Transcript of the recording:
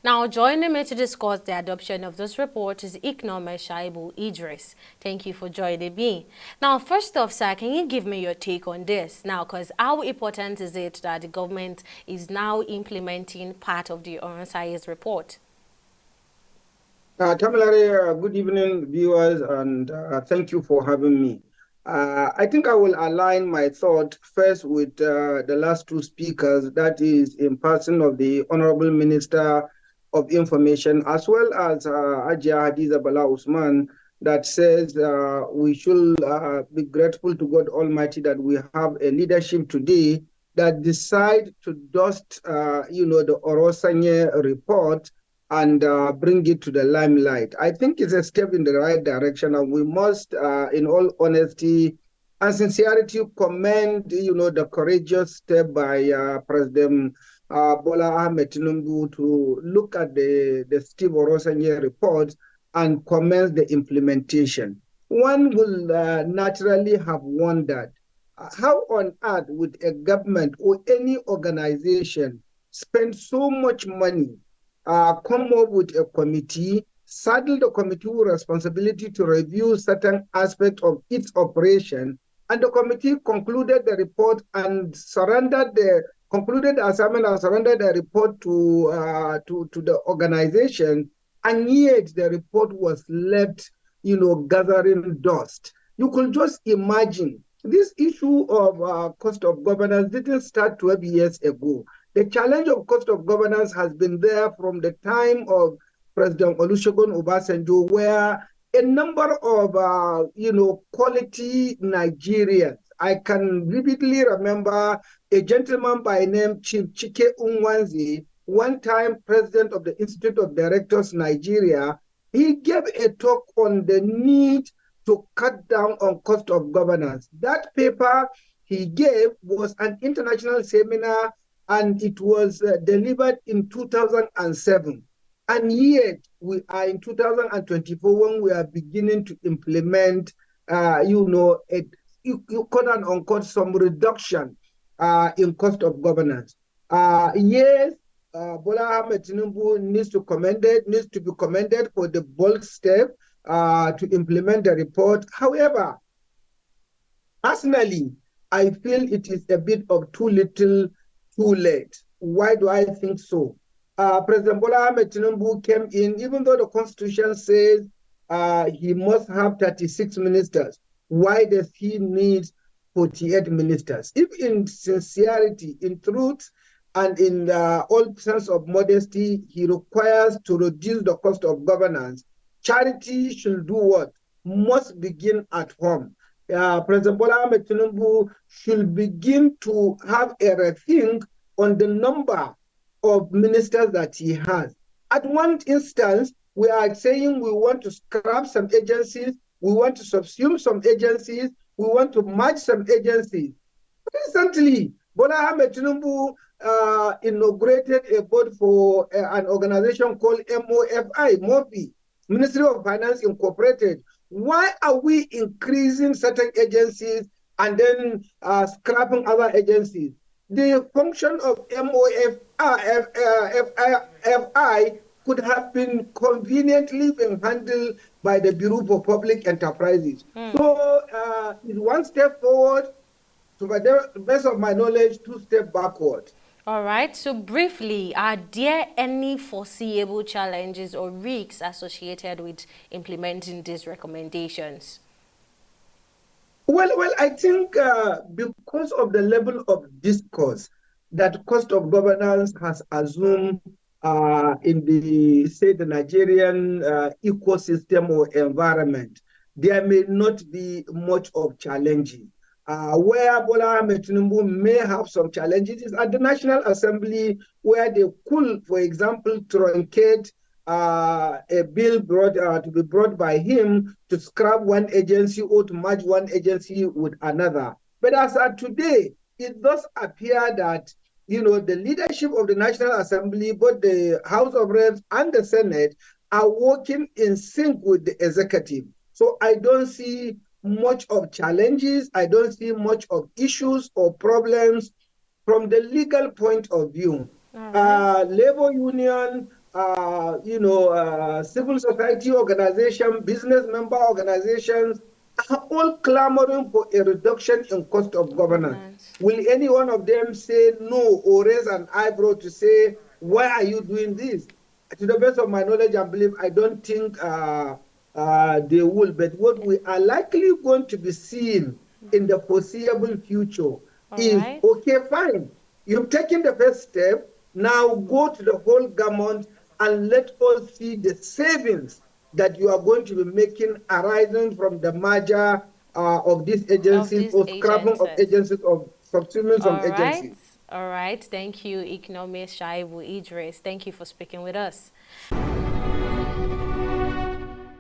Now, joining me to discuss the adoption of this report is Shaibu Idris. Thank you for joining me. Now, first off, sir, can you give me your take on this? Now, because how important is it that the government is now implementing part of the ONSI's report? Tamilare, good evening, viewers, and thank you for having me. I think I will align my thought first with the last two speakers, that is in person of the Honorable Minister of Information, as well as Ajia Hadiza Bala Usman, that says we should be grateful to God Almighty that we have a leadership today that decide to dust, the Orosanye report and bring it to the limelight. I think it's a step in the right direction, and we must, in all honesty and sincerity, commend, the courageous step by President Bola Ahmed Tinubu to look at the Steve Orosanye report and commence the implementation. One will naturally have wondered, how on earth would a government or any organization spend so much money, come up with a committee, saddle the committee with responsibility to review certain aspects of its operation, and the committee concluded the report and concluded the assignment and surrendered the report to the organization, and yet the report was left, gathering dust. You could just imagine this issue of cost of governance didn't start 12 years ago. The challenge of cost of governance has been there from the time of President Olusegun Obasanjo, where a number of, quality Nigerians. I can vividly remember a gentleman by name Chief Chike Unwanzi, one time president of the Institute of Directors Nigeria. He gave a talk on the need to cut down on cost of governance. That paper he gave was an international seminar, and it was delivered in 2007. And yet we are in 2024 when we are beginning to implement, quote and unquote, some reduction in cost of governance. Yes, Bola Ahmed Tinubu needs to be commended for the bold step to implement the report. However, personally, I feel it is a bit of too little, too late. Why do I think so? President Bola Ahmed Tinubu came in, even though the Constitution says he must have 36 ministers. Why does he need 48 ministers? If in sincerity, in truth, and in all sense of modesty, he requires to reduce the cost of governance, charity should do what? Must begin at home. President Bola Ahmed Tinubu should begin to have a rethink on the number of ministers that he has. At one instance, we are saying we want to scrap some agencies, we want to subsume some agencies, we want to merge some agencies. Recently, Bola Ahmed Tinubu inaugurated a board for an organization called MOFI, Ministry of Finance Incorporated. Why are we increasing certain agencies and then scrapping other agencies? The function of MOFI could have been conveniently been handled by the Bureau for Public Enterprises. So it's one step forward, to the best of my knowledge, 2 steps backward. All right, so briefly, are there any foreseeable challenges or risks associated with implementing these recommendations? Well, I think because of the level of discourse that cost of governance has assumed in the Nigerian ecosystem or environment, there may not be much of challenges. Where Bola Ahmed Tinubu may have some challenges is at the National Assembly, where they could, for example, truncate a bill to be brought by him to scrap one agency or to merge one agency with another. But as of today, it does appear that the leadership of the National Assembly, both the House of Reps and the Senate, are working in sync with the executive. So I don't see much of challenges. I don't see much of issues or problems from the legal point of view. Labor union, civil society organizations, business member organizations are all clamoring for a reduction in cost of governance. Governance. Will any one of them say no or raise an eyebrow to say, why are you doing this? To the best of my knowledge and belief, I don't think they will. But what we are likely going to be seeing in the foreseeable future All is, right. okay, fine, you've taken the first step, now go to the whole government and let us see the savings that you are going to be making arising from the merger of these Of agencies these or scrapping of agencies. agencies or subsuming some All right. agencies. All right. Thank you, Economist Shaibu Idris. Thank you for speaking with us.